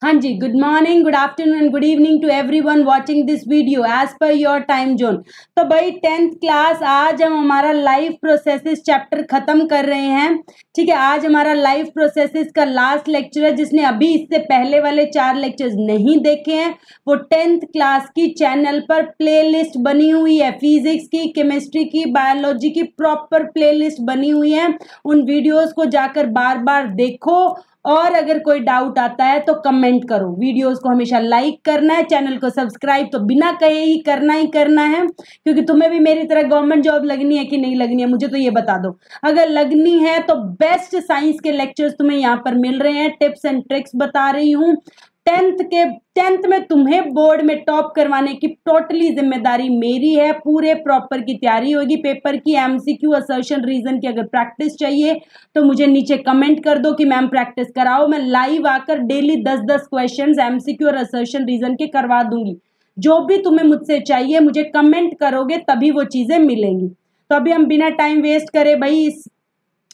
हाँ जी, good morning, good afternoon and good evening to everyone watching this video as per your time zone. तो भाई 10th class, आज हम हमारा लाइफ प्रोसेसेस चैप्टर खत्म कर रहे हैं। ठीक है, आज हमारा लाइफ प्रोसेसेस का लास्ट लेक्चर है। जिसने अभी इससे पहले वाले 4 लेक्चर्स नहीं देखे हैं वो 10th क्लास की चैनल पर प्लेलिस्ट बनी हुई है। फिजिक्स की, केमिस्ट्री की, बायोलॉजी की प्रॉपर प्लेलिस्ट बनी हुई है। उन वीडियोस को जाकर बार बार देखो और अगर कोई डाउट आता है तो कमेंट करो। वीडियोस को हमेशा लाइक करना है, चैनल को सब्सक्राइब तो बिना कहे ही करना है, क्योंकि तुम्हें भी मेरी तरह गवर्नमेंट जॉब लगनी है कि नहीं लगनी है, मुझे तो ये बता दो। अगर लगनी है तो बेस्ट साइंस के लेक्चर्स तुम्हें यहाँ पर मिल रहे हैं, टिप्स एंड ट्रिक्स बता रही हूँ। 10th में तुम्हें बोर्ड में टॉप करवाने की टोटली जिम्मेदारी मेरी है। पूरे प्रॉपर की तैयारी होगी। पेपर की एमसीक्यू, असर्शन, रीजन की अगर प्रैक्टिस चाहिए तो मुझे नीचे कमेंट कर दो कि मैम प्रैक्टिस कराओ। मैं लाइव आकर डेली 10-10 क्वेश्चंस एमसीक्यू और असर्शन रीजन के करवा दूंगी। जो भी तुम्हें मुझसे चाहिए मुझे कमेंट करोगे तभी वो चीजें मिलेंगी। तो अभी हम बिना टाइम वेस्ट करे भाई इस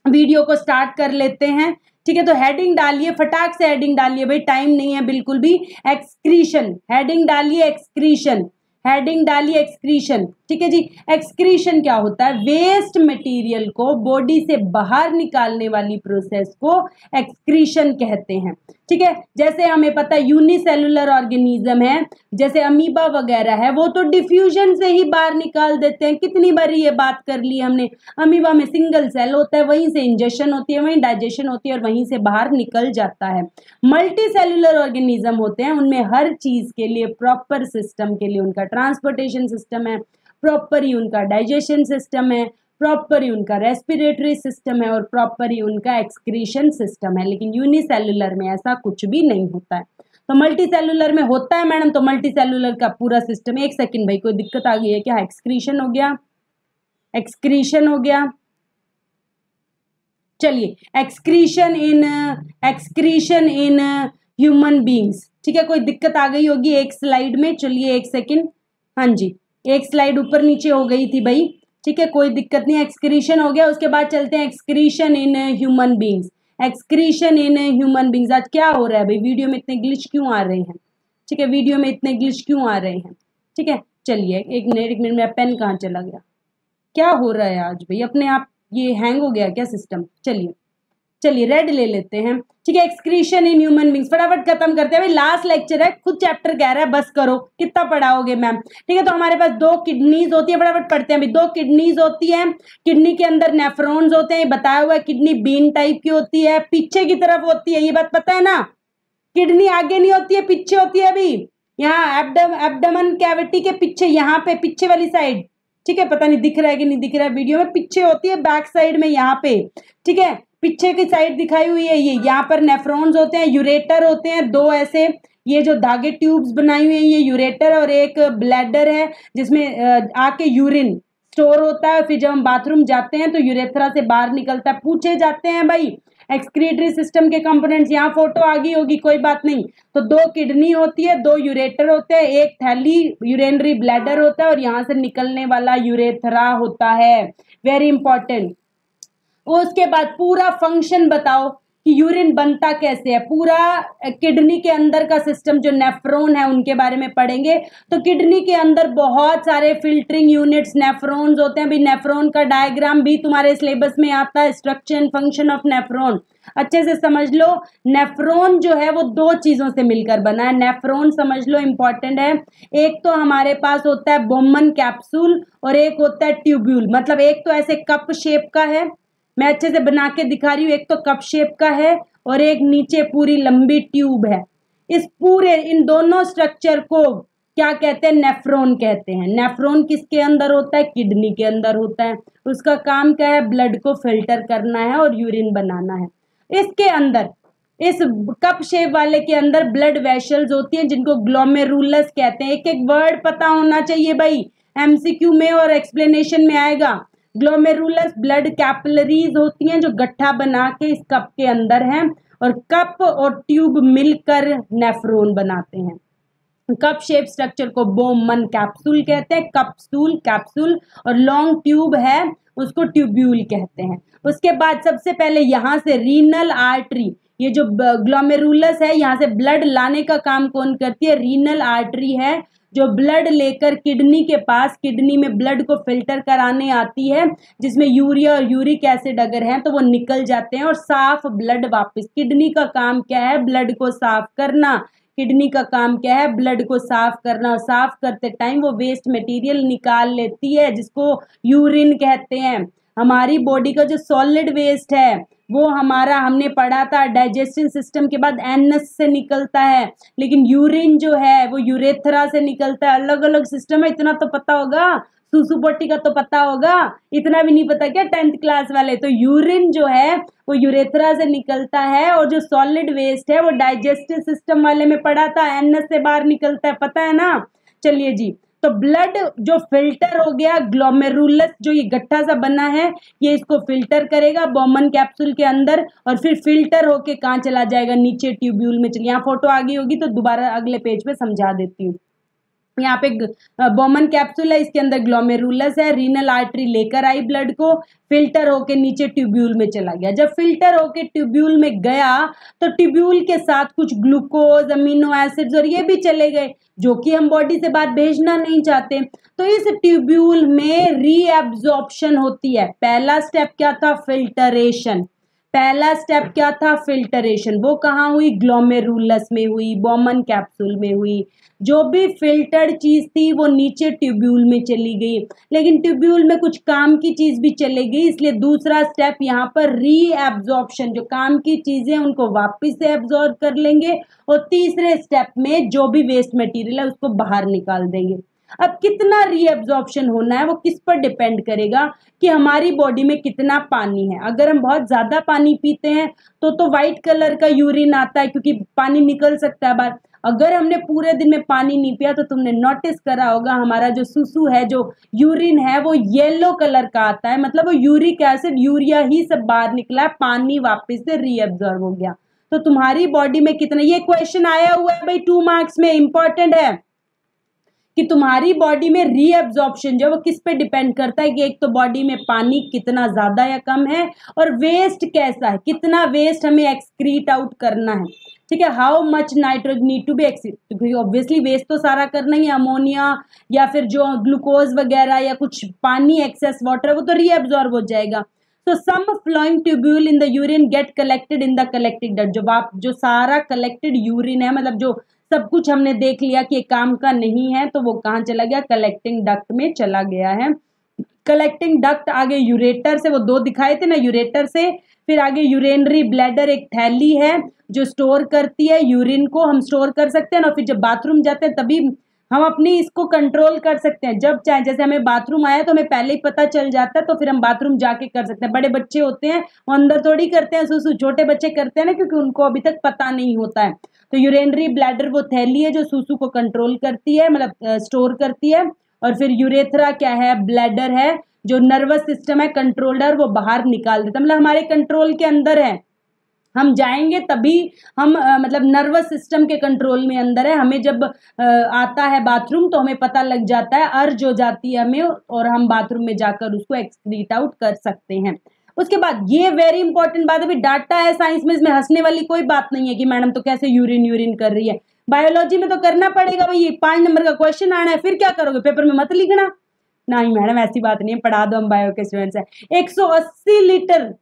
वीडियो को स्टार्ट कर लेते हैं। ठीक है, तो हेडिंग डालिए, फटाक से हेडिंग डालिए भाई, टाइम नहीं है बिल्कुल भी। एक्सक्रीशन, हेडिंग डालिए एक्सक्रीशन, हेडिंग डालिए एक्सक्रीशन। ठीक है जी, एक्सक्रीशन क्या होता है? वेस्ट मटेरियल को बॉडी से बाहर निकालने वाली प्रोसेस को एक्सक्रीशन कहते हैं। ठीक है, जैसे हमें पता है यूनिसेलुलर ऑर्गेनिज्म है, जैसे अमीबा वगैरह है, वो तो डिफ्यूजन से ही बाहर निकाल देते हैं। कितनी बार ये बात कर ली हमने। अमीबा में सिंगल सेल होता है, वहीं से इंजेक्शन होती है, वहीं डाइजेशन होती है और वहीं से बाहर निकल जाता है। मल्टी सेलुलर ऑर्गेनिज्म होते हैं, उनमें हर चीज के लिए प्रॉपर सिस्टम के लिए उनका ट्रांसपोर्टेशन सिस्टम है, प्रॉपर ही उनका डाइजेशन सिस्टम है, प्रॉपर ही उनका रेस्पिरेटरी सिस्टम है और प्रॉपर ही उनका एक्सक्रीशन सिस्टम है। लेकिन यूनिसेलुलर में ऐसा कुछ भी नहीं होता है। तो मल्टी सेलुलर में होता है मैडम, तो मल्टी सेलुलर का पूरा सिस्टम। एक सेकंड भाई, कोई दिक्कत आ गई है क्या? एक्सक्रीशन हो गया, एक्सक्रीशन हो गया। चलिए, एक्सक्रीशन इन ह्यूमन बींग्स। ठीक है, कोई दिक्कत आ गई होगी एक स्लाइड में। चलिए एक सेकंड, हाँ जी, एक स्लाइड ऊपर नीचे हो गई थी भाई। ठीक है, कोई दिक्कत नहीं, एक्सक्रीशन हो गया। उसके बाद चलते हैं excretion in human beings. Excretion in human beings. आज क्या हो रहा है भाई, वीडियो में इतने ग्लिच क्यों आ रहे हैं? ठीक है, वीडियो में इतने ग्लिच क्यों आ रहे हैं? ठीक है, चलिए एक मिनट मेरा पेन कहाँ चला गया? क्या हो रहा है आज भाई, अपने आप ये हैंग हो गया क्या सिस्टम? चलिए रेड ले लेते हैं। ठीक है, एक्सक्रीशन इन ह्यूमन बींग्स, फटाफट खत्म करते हैं भाई, लास्ट लेक्चर है। खुद चैप्टर कह रहा है बस करो, कितना पढ़ाओगे मैम? ठीक है, तो हमारे पास 2 किडनीज होती है, फटाफट पढ़ते हैं भाई। 2 किडनीज होती है, किडनी के अंदर नेफ्रॉन्स होते हैं, बताया हुआ है। किडनी बीन टाइप की होती है, पीछे की तरफ होती है, ये बात पता है ना? किडनी आगे नहीं होती है, पीछे होती है। अभी यहाँ एब्डोमेन कैविटी के पीछे, यहाँ पे पीछे वाली साइड। ठीक है, पता नहीं दिख रहा है कि नहीं दिख रहा है वीडियो में, पीछे होती है, बैक साइड में यहाँ पे। ठीक है, पीछे की साइड दिखाई हुई है ये। यहाँ पर नेफ्रॉन्स होते हैं, यूरेटर होते हैं 2 ऐसे, ये जो धागे ट्यूब्स बनाई हुई है ये यूरेटर, और एक ब्लैडर है जिसमें आके यूरिन स्टोर होता है। फिर जब हम बाथरूम जाते हैं तो यूरेथ्रा से बाहर निकलता है। पूछे जाते हैं भाई एक्सक्रीटरी सिस्टम के कंपोनेंट्स, यहाँ फोटो आ गई होगी, कोई बात नहीं। तो 2 किडनी होती है, 2 यूरेटर होते हैं, एक थैली यूरेनरी ब्लैडर होता है और यहाँ से निकलने वाला यूरेथ्रा होता है। Very important. उसके बाद पूरा फंक्शन बताओ कि यूरिन बनता कैसे है। पूरा किडनी के अंदर का सिस्टम, जो नेफ्रॉन है उनके बारे में पढ़ेंगे। तो किडनी के अंदर बहुत सारे फिल्टरिंग यूनिट्स नेफ्रॉन्स होते हैं। भाई नेफ्रॉन का डायग्राम भी तुम्हारे सिलेबस में आता है, structure and function of nephron. अच्छे से समझ लो, नेफ्रॉन जो है वो 2 चीजों से मिलकर बना है। नेफ्रॉन समझ लो, इंपॉर्टेंट है। एक तो हमारे पास होता है बोमन कैप्सूल और एक होता है ट्यूब्यूल। मतलब एक तो ऐसे कप शेप का है, मैं अच्छे से बना के दिखा रही हूँ, एक तो कप शेप का है और एक नीचे पूरी लंबी ट्यूब है। इन दोनों स्ट्रक्चर को क्या कहते हैं? नेफ्रॉन कहते हैं। नेफ्रॉन किसके अंदर होता है? किडनी के अंदर होता है। उसका काम क्या है? ब्लड को फिल्टर करना है और यूरिन बनाना है। इसके अंदर, इस कप शेप वाले के अंदर ब्लड वेसल्स होती हैं जिनको ग्लोमेरुलस कहते हैं। एक एक वर्ड पता होना चाहिए भाई, एमसीक्यू में और एक्सप्लेनेशन में आएगा। ग्लोमेरुलस ब्लड कैपिलरीज होती हैं जो गट्ठा बना के इस कप के अंदर हैं, और कप और ट्यूब मिलकर नेफ्रॉन बनाते हैं। कप शेप स्ट्रक्चर को बोमन कैप्सूल कहते हैं, कप्सूल कैप्सूल, और लॉन्ग ट्यूब है उसको ट्यूब्यूल कहते हैं। उसके बाद सबसे पहले यहाँ से रीनल आर्टरी, ये जो ग्लोमेरुलस है, यहाँ से ब्लड लाने का काम कौन करती है? रीनल आर्टरी है, जो ब्लड लेकर किडनी के पास, किडनी में ब्लड को फिल्टर कराने आती है, जिसमें यूरिया और यूरिक एसिड अगर हैं तो वो निकल जाते हैं और साफ ब्लड वापस। किडनी का काम क्या है? ब्लड को साफ करना। किडनी का काम क्या है? ब्लड को साफ करना। और साफ करते टाइम वो वेस्ट मटेरियल निकाल लेती है, जिसको यूरिन कहते हैं। हमारी बॉडी का जो सॉलिड वेस्ट है वो हमारा, हमने पढ़ा था, डाइजेस्टिव सिस्टम के बाद एनस से निकलता है, लेकिन यूरिन जो है वो यूरेथ्रा से निकलता है। अलग अलग सिस्टम है, इतना तो पता होगा। सुसुपोटी का तो पता होगा, इतना भी नहीं पता क्या 10th क्लास वाले? तो यूरिन जो है वो यूरेथ्रा से निकलता है, और जो सॉलिड वेस्ट है वो डाइजेस्टिव सिस्टम वाले में पढ़ा था, एनस से बाहर निकलता है, पता है ना। चलिए जी, तो ब्लड जो फिल्टर हो गया, ग्लोमेरुलस जो ये गट्ठा सा बना है, ये इसको फिल्टर करेगा बोमन कैप्सूल के अंदर, और फिर फिल्टर होके कहाँ चला जाएगा? नीचे ट्यूब्यूल में। चलिए, यहाँ फोटो आ गई होगी तो दोबारा अगले पेज पे समझा देती हूँ। यहाँ पे बोमन कैप्सूल है, इसके अंदर ग्लोमेरुलस है, रीनल आर्टरी लेकर आई ब्लड को, फिल्टर होके नीचे ट्यूब्यूल में चला गया। जब फिल्टर होके ट्यूब्यूल में गया तो ट्यूब्यूल के साथ कुछ ग्लूकोज, अमीनो एसिड्स और ये भी चले गए, जो कि हम बॉडी से बाहर भेजना नहीं चाहते। तो इस ट्यूब्यूल में रीएब्जॉर्प्शन होती है। पहला स्टेप क्या था? फिल्टरेशन। पहला स्टेप क्या था? फिल्टरेशन। वो कहाँ हुई? ग्लोमेरुलस में हुई, बोमन कैप्सूल में हुई। जो भी फिल्टर्ड चीज थी वो नीचे ट्यूब्यूल में चली गई, लेकिन ट्यूब्यूल में कुछ काम की चीज भी चली गई, इसलिए दूसरा स्टेप यहाँ पर रीएब्जॉर्प्शन। जो काम की चीजें उनको वापस से एब्जॉर्ब कर लेंगे, और तीसरे स्टेप में जो भी वेस्ट मटेरियल है उसको बाहर निकाल देंगे। अब कितना रीएब्जॉर्प्शन होना है वो किस पर डिपेंड करेगा? कि हमारी बॉडी में कितना पानी है। अगर हम बहुत ज्यादा पानी पीते हैं तो व्हाइट कलर का यूरिन आता है, क्योंकि पानी निकल सकता है बाहर। अगर हमने पूरे दिन में पानी नहीं पिया तो तुमने नोटिस करा होगा, हमारा जो सुसु है, जो यूरिन है, वो येलो कलर का आता है, मतलब वो यूरिक एसिड, यूरिया ही सब बाहर निकला है, पानी वापस से रीएब्जॉर्ब हो गया। तो तुम्हारी बॉडी में कितना, ये क्वेश्चन आया हुआ है भाई 2 मार्क्स में, इंपॉर्टेंट है कि तुम्हारी बॉडी में रीएब्जॉर्प्शन जो वो किस पे डिपेंड करता है कि एक तो बॉडी में पानी कितना ज्यादा या कम है, और वेस्ट कैसा है, कितना वेस्ट हमें एक्सक्रीट आउट करना है। ठीक है, how much nitrogen need to be excrete, क्योंकि ऑब्वियसली वेस्ट तो सारा करना ही है, अमोनिया या फिर जो ग्लूकोज वगैरह या कुछ पानी एक्सेस वाटर वो तो रीएब्जॉर्ब हो जाएगा। So some flowing tubule in the urine get collected in the collecting duct। जो सारा collected urine है, मतलब जो सब कुछ हमने देख लिया कि काम का नहीं है, तो वो कहाँ चला गया? कलेक्टिंग डक्ट में चला गया है। कलेक्टिंग डक्ट आगे यूरेटर से, वो 2 दिखाए थे ना, यूरेटर से फिर आगे यूरेनरी ब्लैडर, एक थैली है जो स्टोर करती है यूरिन को, हम स्टोर कर सकते हैं ना। फिर जब बाथरूम जाते हैं तभी हम अपनी इसको कंट्रोल कर सकते हैं, जब चाहे। जैसे हमें बाथरूम आया तो हमें पहले ही पता चल जाता है, तो फिर हम बाथरूम जाके कर सकते हैं। बड़े बच्चे होते हैं वो अंदर थोड़ी करते हैं सुसु, छोटे बच्चे करते हैं ना, क्योंकि उनको अभी तक पता नहीं होता है। तो यूरेनरी ब्लैडर वो थैली है जो सुसु को कंट्रोल करती है, मतलब स्टोर करती है। और फिर यूरेथ्रा क्या है? ब्लैडर है, जो नर्वस सिस्टम है कंट्रोलर, वो बाहर निकाल देता है, मतलब हमारे कंट्रोल के अंदर है। हम जाएंगे तभी हम मतलब नर्वस सिस्टम के कंट्रोल में अंदर है। हमें जब आता है बाथरूम तो हमें पता लग जाता है, अर्ज हो जाती है हमें, और हम बाथरूम में जाकर उसको एक्सक्रीट आउट कर सकते हैं। उसके बाद ये वेरी इंपॉर्टेंट बात है, अभी डाटा है साइंस में, इसमें हंसने वाली कोई बात नहीं है कि मैडम तो कैसे यूरिन कर रही है। बायोलॉजी में तो करना पड़ेगा भाई, 5 नंबर का क्वेश्चन आना है, फिर क्या करोगे? पेपर में मत लिखना। नहीं मैडम ऐसी बात नहीं है, पढ़ा दो, हम बायो के स्टूडेंट्स हैं। 180 लीटर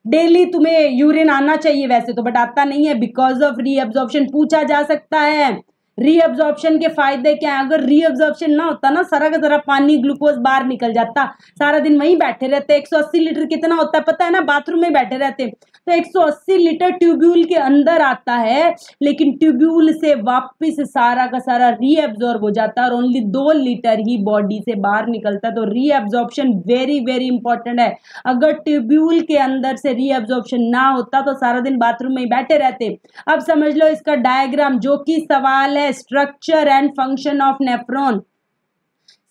डेली तुम्हें यूरिन आना चाहिए वैसे तो, बट आता नहीं है बिकॉज ऑफ रीअब्जॉर्प्शन। पूछा जा सकता है रीअब्जॉर्प्शन के फायदे क्या है। अगर रीअब्जॉर्प्शन ना होता ना, सारा का सारा पानी, ग्लूकोज बाहर निकल जाता, सारा दिन वहीं बैठे रहते। 180 लीटर कितना होता है पता है ना? बाथरूम में बैठे रहते। तो 180 लीटर ट्यूब्यूल के अंदर आता है, लेकिन ट्यूब्यूल से वापस सारा का सारा रीअब्जॉर्ब हो जाता है, और ओनली 2 लीटर ही बॉडी से बाहर निकलता है। तो रीअब्जॉर्प्शन वेरी वेरी इंपॉर्टेंट है। अगर ट्यूब्यूल के अंदर से रीअब्जॉर्प्शन ना होता तो सारा दिन बाथरूम में ही बैठे रहते। अब समझ लो इसका डायग्राम, जो कि सवाल है structure and function of nephron.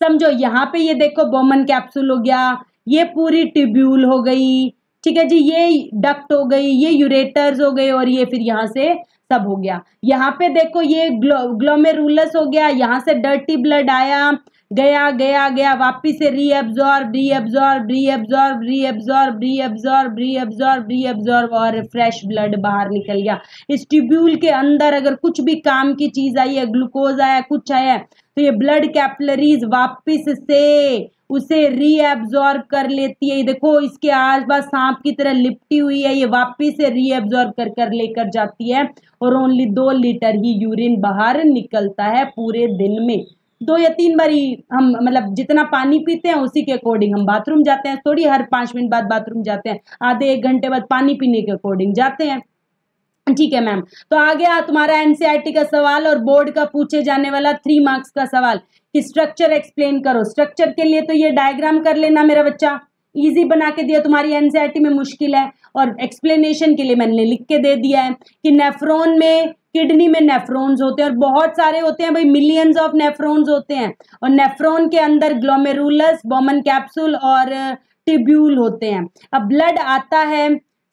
समझो यहाँ पे ये देखो बोमन कैप्सूल हो गया, ये पूरी ट्यूब्यूल हो गई, ठीक है जी, ये डक्ट हो गई, ये यूरेटर्स हो गए, और ये फिर यहाँ से सब हो गया। यहाँ पे देखो ये ग्लोमेरुलस हो गया, यहाँ से डर्टी ब्लड आया, गया गया गया, वापिस से reabsorb reabsorb reabsorb reabsorb reabsorb reabsorb reabsorb और फ्रेश ब्लड बाहर निकल गया। इस ट्यूब्यूल के अंदर अगर कुछ भी काम की चीज आई है, ग्लूकोज आया, कुछ आया, तो ये ब्लड कैपिलरीज वापिस से उसे रीअब्जॉर्ब कर लेती है। देखो इसके आसपास सांप की तरह लिपटी हुई है, ये वापिस से रीअब्जॉर्ब कर कर लेकर जाती है और ओनली 2 लीटर ही यूरिन बाहर निकलता है पूरे दिन में। 2 या 3 बार ही हम मतलब जितना पानी पीते हैं उसी के अकॉर्डिंग हम बाथरूम जाते हैं, थोड़ी हर 5 मिनट बाद बाथरूम जाते हैं, आधे 1 घंटे बाद पानी पीने के अकॉर्डिंग जाते हैं। ठीक है मैम, तो आ गया तुम्हारा एनसीईआरटी का सवाल और बोर्ड का पूछे जाने वाला 3 मार्क्स का सवाल कि स्ट्रक्चर एक्सप्लेन करो। स्ट्रक्चर के लिए तो ये डायग्राम कर लेना मेरा बच्चा, इजी बना के दिया, तुम्हारी एनसीईआरटी में मुश्किल है। और एक्सप्लेनेशन के लिए मैंने लिख के दे दिया है कि नेफ्रॉन में, किडनी में नेफ्रॉन्स होते हैं और बहुत सारे होते हैं भाई, मिलियंस ऑफ नेफ्रॉन्स होते हैं और नेफ्रॉन के अंदर ग्लोमेरुलस, बोमन कैप्सूल और ट्यूब्यूल होते हैं। अब ब्लड आता है,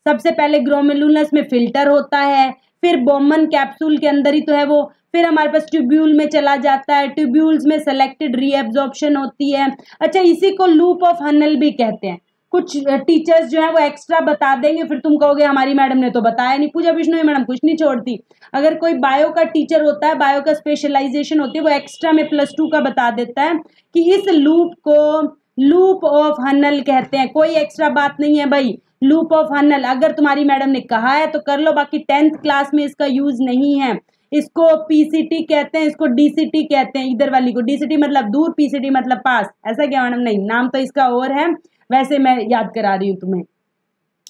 सबसे पहले ग्लोमेरुलस में फिल्टर होता है, फिर बोमन कैप्सूल के अंदर ही तो है वो, फिर हमारे पास ट्यूब्यूल में चला जाता है, ट्यूब्यूल्स में सेलेक्टेड रीएब्जॉर्प्शन होती है। अच्छा, इसी को लूप ऑफ हनल भी कहते हैं। कुछ टीचर्स जो है वो एक्स्ट्रा बता देंगे, फिर तुम कहोगे हमारी मैडम ने तो बताया नहीं। पूजा बिश्नोई मैडम कुछ नहीं छोड़ती। अगर कोई बायो का टीचर होता है, बायो का स्पेशलाइजेशन होती है, वो एक्स्ट्रा में +2 का बता देता है कि इस लूप को लूप ऑफ हनल कहते हैं। कोई एक्स्ट्रा बात नहीं है भाई, लूप ऑफ हनल अगर तुम्हारी मैडम ने कहा है तो कर लो, बाकी 10th क्लास में इसका यूज नहीं है। इसको पीसीटी कहते हैं, इसको डीसीटी कहते हैं। इधर वाली को डीसीटी मतलब दूर, पीसीटी मतलब पास। ऐसा क्या मैडम? नहीं, नाम तो इसका और है, वैसे मैं याद करा रही हूँ तुम्हें।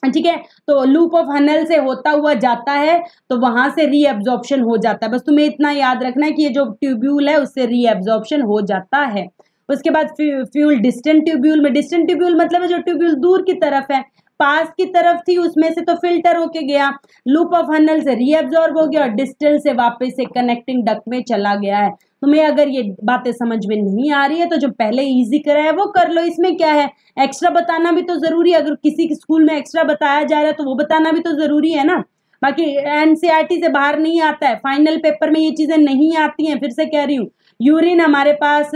ठीक है, तो लूप ऑफ हनल से होता हुआ जाता है तो वहां से रीअब्जॉर्प्शन हो जाता है। बस तुम्हें इतना याद रखना है कि ये जो ट्यूब्यूल है उससे रीअब्जॉर्प्शन हो जाता है। उसके बाद फ्यूल डिस्टेंट ट्यूब्यूल में, डिस्टेंट ट्यूब्यूल मतलब है जो ट्यूब्यूल दूर की तरफ है, पास की तरफ थी उसमें से तो फिल्टर होके गया, लूप ऑफ हनल से रीअब्जॉर्ब हो गया और डिस्टल से वापस से कनेक्टिंग डक्ट में चला गया है। तुम्हें अगर ये बातें समझ में नहीं आ रही है तो जो पहले इजी करा है वो कर लो, इसमें क्या है। एक्स्ट्रा बताना भी तो जरूरी है, अगर किसी स्कूल में एक्स्ट्रा बताया जा रहा है तो वो बताना भी तो जरूरी है ना। बाकी एनसीईआरटी से बाहर नहीं आता है, फाइनल पेपर में ये चीजें नहीं आती हैं। फिर से कह रही हूँ, यूरिन हमारे पास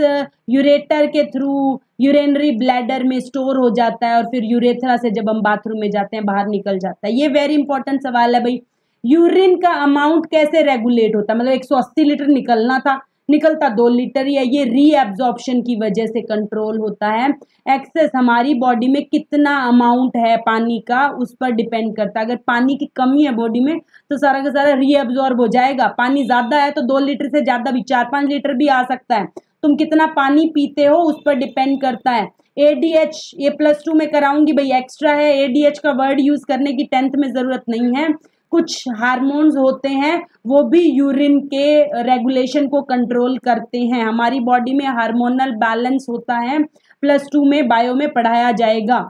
यूरेटर के थ्रू यूरेनरी ब्लैडर में स्टोर हो जाता है और फिर यूरेथ्रा से जब हम बाथरूम में जाते हैं बाहर निकल जाता है। ये वेरी इंपॉर्टेंट सवाल है भाई। यूरिन का अमाउंट कैसे रेगुलेट होता है? मतलब 180 लीटर निकलना था, निकलता 2 लीटर ही है। ये रीएब्जॉर्प्शन की वजह से कंट्रोल होता है। एक्सेस हमारी बॉडी में कितना अमाउंट है पानी का उस पर डिपेंड करता है। अगर पानी की कमी है बॉडी में तो सारा का सारा रीएब्जॉर्ब हो जाएगा। पानी ज्यादा है तो 2 लीटर से ज्यादा भी 4-5 लीटर भी आ सकता है। तुम कितना पानी पीते हो उस पर डिपेंड करता है। ADH ये +2 में कराऊंगी भाई, एक्स्ट्रा है। ADH का वर्ड यूज करने की 10th में जरूरत नहीं है। कुछ हार्मोन्स होते हैं वो भी यूरिन के रेगुलेशन को कंट्रोल करते हैं। हमारी बॉडी में हार्मोनल बैलेंस होता है, +2 में बायो में पढ़ाया जाएगा।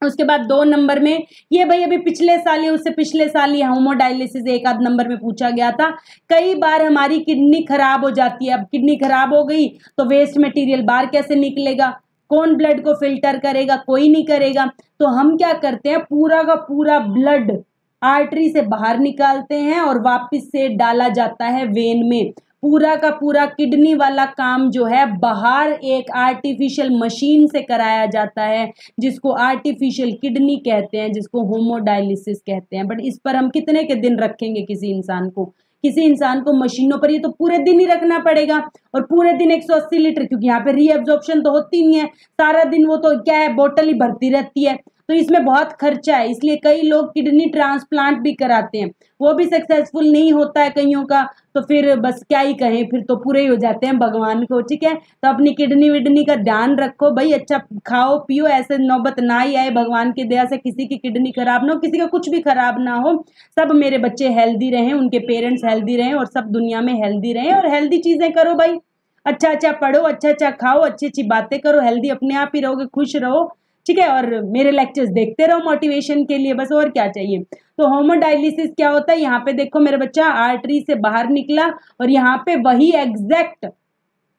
उसके बाद 2 नंबर में ये भाई अभी पिछले साल या उससे पिछले साल ही होमोडायलिसिस 1 आध नंबर में पूछा गया था। कई बार हमारी किडनी खराब हो जाती है। अब किडनी खराब हो गई तो वेस्ट मटेरियल बाहर कैसे निकलेगा? कौन ब्लड को फिल्टर करेगा? कोई नहीं करेगा। तो हम क्या करते हैं, पूरा का पूरा ब्लड आर्टरी से बाहर निकालते हैं और वापस से डाला जाता है वेन में। पूरा का पूरा किडनी वाला काम जो है बाहर एक आर्टिफिशियल मशीन से कराया जाता है, जिसको आर्टिफिशियल किडनी कहते हैं, जिसको होमोडायलिसिस कहते हैं। बट इस पर हम कितने के दिन रखेंगे किसी इंसान को? किसी इंसान को मशीनों पर ये तो पूरे दिन ही रखना पड़ेगा और पूरे दिन 180 लीटर, क्योंकि यहाँ पे रीअब्जॉर्प्शन तो होती नहीं है सारा दिन, वो तो क्या है बोतल ही भरती रहती है, तो इसमें बहुत खर्चा है। इसलिए कई लोग किडनी ट्रांसप्लांट भी कराते हैं, वो भी सक्सेसफुल नहीं होता है कईयों का। तो फिर बस क्या ही कहें, फिर तो पूरे ही हो जाते हैं भगवान को। ठीक है, तो अपनी किडनी विडनी का ध्यान रखो भाई, अच्छा खाओ पियो, ऐसे नौबत ना ही आए भगवान की दया से किसी की किडनी खराब ना हो, किसी का कुछ भी खराब ना हो। सब मेरे बच्चे हेल्दी रहें, उनके पेरेंट्स हेल्दी रहें और सब दुनिया में हेल्दी रहें। और हेल्दी चीजें करो भाई, अच्छा अच्छा पढ़ो, अच्छा अच्छा खाओ, अच्छी अच्छी बातें करो, हेल्दी अपने आप ही रहोगे, खुश रहो। ठीक है, और मेरे लेक्चर्स देखते रहो मोटिवेशन के लिए, बस और क्या चाहिए। तो होमोडायलिसिस क्या होता है? यहाँ पे देखो मेरा बच्चा, आर्टरी से बाहर निकला और यहाँ पे वही एग्जैक्ट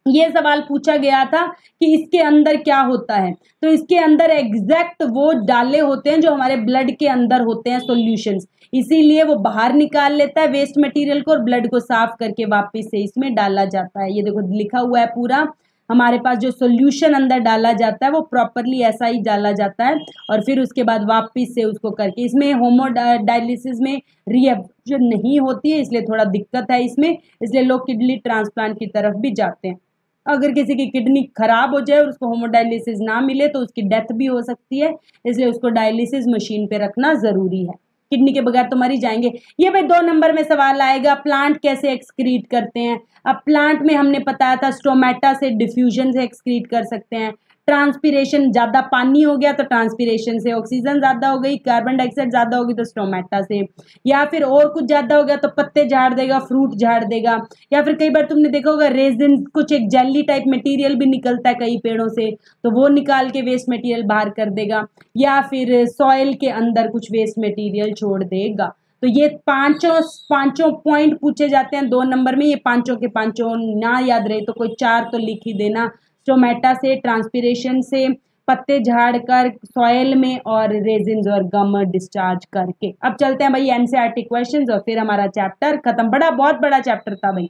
ये सवाल पूछा गया था कि इसके अंदर क्या होता है। तो इसके अंदर एग्जैक्ट वो डाले होते हैं जो हमारे ब्लड के अंदर होते हैं सॉल्यूशंस। इसीलिए वो बाहर निकाल लेता है वेस्ट मटेरियल को और ब्लड को साफ करके वापस से इसमें डाला जाता है। ये देखो लिखा हुआ है पूरा, हमारे पास जो सॉल्यूशन अंदर डाला जाता है वो प्रॉपरली ऐसा ही डाला जाता है और फिर उसके बाद वापस से उसको करके, इसमें होमोडायलिसिस में रिएक्शन नहीं होती है, इसलिए थोड़ा दिक्कत है इसमें, इसलिए लोग किडनी ट्रांसप्लांट की तरफ भी जाते हैं। अगर किसी की किडनी खराब हो जाए और उसको होमोडायलिसिस ना मिले तो उसकी डेथ भी हो सकती है, इसलिए उसको डायलिसिस मशीन पे रखना जरूरी है। किडनी के बगैर तो मर ही जाएंगे। ये भाई 2 नंबर में सवाल आएगा, प्लांट कैसे एक्सक्रीट करते हैं। अब प्लांट में हमने बताया था स्टोमेटा से डिफ्यूजन से एक्सक्रीट कर सकते हैं। ट्रांसपीरेशन, ज्यादा पानी हो गया तो ट्रांसपीरेशन से, ऑक्सीजन ज्यादा हो गई, कार्बन डाइऑक्साइड ज्यादा होगी तो स्टोमेटा से, या फिर और कुछ ज्यादा हो गया तो पत्ते झाड़ देगा, फ्रूट झाड़ देगा, या फिर कई बार तुमने देखा होगा रेजिन, कुछ एक जेली टाइप मटेरियल भी निकलता है कई पेड़ों से, तो वो निकाल के वेस्ट मटेरियल बाहर कर देगा, या फिर सॉइल के अंदर कुछ वेस्ट मटेरियल छोड़ देगा। तो ये पांचों पॉइंट पूछे जाते हैं 2 नंबर में। ये पांचों के पांचों ना याद रहे तो कोई 4 तो लिख ही देना, स्टोमेटा से, ट्रांसपीरेशन से, पत्ते झाड़ कर, सॉइल में, और रेजिन्स और गम डिस्चार्ज करके। अब चलते हैं भाई एनसीईआरटी क्वेश्चंस और फिर हमारा चैप्टर खत्म। बहुत बड़ा चैप्टर था भाई।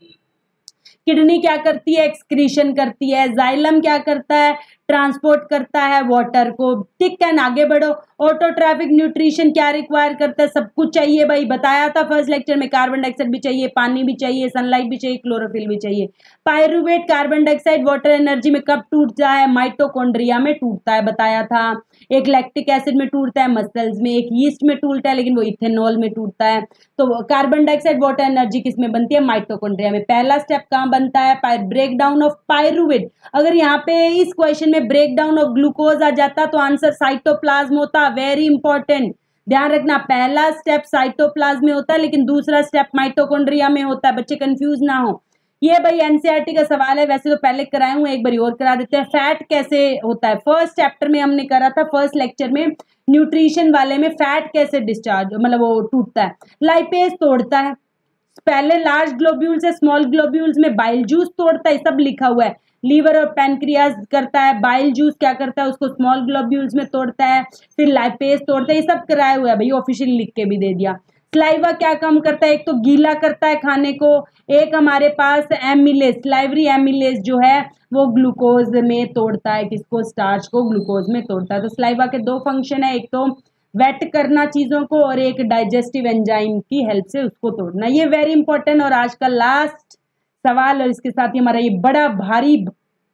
किडनी क्या करती है, एक्सक्रीशन करती है। जाइलम क्या करता है, ट्रांसपोर्ट करता है वाटर को। ठीक है, आगे बढ़ो। ऑटोट्रैफिक न्यूट्रिशन क्या रिक्वायर करता है, सब कुछ चाहिए भाई, बताया था फर्स्ट लेक्चर में। कार्बन डाइऑक्साइड भी चाहिए, पानी भी चाहिए, सनलाइट भी चाहिए, क्लोरोफिल भी चाहिए। Pyruvate carbon dioxide water energy में कब टूटता है, माइटोकॉन्ड्रिया में टूटता है, बताया था। एक लैक्टिक एसिड में टूटता है मसल्स में, एक यीस्ट में टूटता है लेकिन वो इथेनॉल में टूटता है। तो कार्बन डाइऑक्साइड वाटर एनर्जी किस में बनती है, माइटोकॉन्ड्रिया में। पहला स्टेप कहाँ बनता है, ब्रेक डाउन ऑफ पायरुवेट। अगर यहाँ पे इस क्वेश्चन में ब्रेक डाउन ऑफ ग्लूकोज आ जाता तो आंसर साइटोप्लाज्म होता। वेरी इंपॉर्टेंट, ध्यान रखना, पहला स्टेप साइटोप्लाज्म में होता है लेकिन दूसरा स्टेप माइटोकॉन्ड्रिया में होता है, बच्चे कंफ्यूज ना हो। ये भाई एनसीईआरटी का सवाल है, वैसे तो पहले कराए हुए, एक बार और करा देते हैं। फैट कैसे होता है, फर्स्ट चैप्टर में हमने करा था, फर्स्ट लेक्चर में न्यूट्रिशन वाले में, फैट कैसे डिस्चार्ज मतलब वो टूटता है। लाइपेज तोड़ता है, पहले लार्ज ग्लोब्यूल्स है, स्मॉल ग्लोब्यूल्स में बाइल जूस तोड़ता है, सब लिखा हुआ है। लीवर और पैनक्रियाज करता है, बाइल जूस क्या करता है, उसको स्मॉल ग्लोब्यूल्स में तोड़ता है, फिर लाइपेज तोड़ता है, ये सब कराया हुआ है भाई, ऑफिशियल लिख के भी दे दिया। स्लाइवा क्या काम करता है, एक तो गीला करता है खाने को, एक हमारे पास एमिलेज, स्लाइवरी एमिलेज जो है वो ग्लूकोज में तोड़ता है, किसको, स्टार्च को ग्लूकोज में तोड़ता है। तो स्लाइवा के 2 फंक्शन है, एक तो वेट करना चीजों को और एक डाइजेस्टिव एंजाइम की हेल्प से उसको तोड़ना। ये वेरी इंपॉर्टेंट और आज का लास्ट सवाल, और इसके साथ ही हमारा ये बड़ा भारी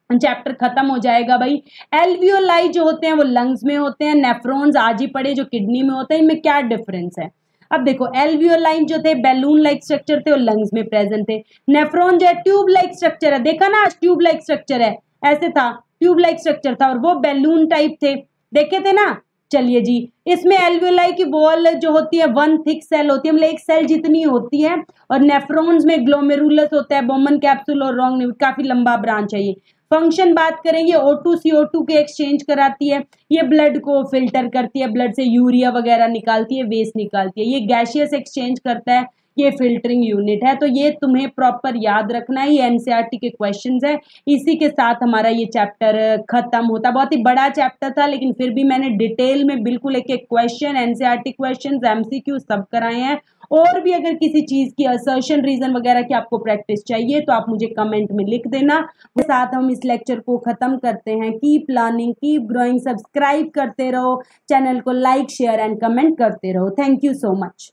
चैप्टर खत्म हो जाएगा भाई। एल्वियोलाई जो होते हैं वो लंग्स में होते हैं, नेफ्रॉन्स आज ही पढ़े जो किडनी में होते हैं, इनमें क्या डिफरेंस है। अब देखो, एल्वियोलाइन जो थे बैलून लाइक स्ट्रक्चर थे, वो लंग्स में प्रेजेंट थे। नेफ्रॉन जो है ट्यूब लाइक स्ट्रक्चर है, देखा ना, ट्यूब लाइक स्ट्रक्चर है, ऐसे था, ट्यूब लाइक स्ट्रक्चर था, और वो बैलून टाइप थे, देखे थे ना। चलिए जी, इसमें एल्वियोलाई की वॉल जो होती है 1 थिक सेल होती है, मतलब एक सेल जितनी होती है, और नेफ्रॉन्स में ग्लोमेरुलस होता है, बोमन कैप्सूल और रॉन्ग, काफी लंबा ब्रांच है ये। फंक्शन बात करेंगे, O2 CO2 के एक्सचेंज कराती है, ये ब्लड को फिल्टर करती है, ब्लड से यूरिया वगैरह निकालती है, वेस्ट निकालती है, ये गैसियस एक्सचेंज करता है, ये फिल्टरिंग यूनिट है। तो ये तुम्हें प्रॉपर याद रखना है, ये एनसीईआरटी के क्वेश्चंस है। इसी के साथ हमारा ये चैप्टर खत्म होता। बहुत ही बड़ा चैप्टर था लेकिन फिर भी मैंने डिटेल में बिल्कुल एक एक क्वेश्चन, एनसीईआरटी क्वेश्चंस, एमसीक्यू सब कराए हैं। और भी अगर किसी चीज की असर्शन रीजन वगैरह की आपको प्रैक्टिस चाहिए तो आप मुझे कमेंट में लिख देना। साथ हम इस लेक्चर को खत्म करते हैं। Keep learning, keep growing, subscribe करते रहो चैनल को, लाइक शेयर एंड कमेंट करते रहो। Thank you so much.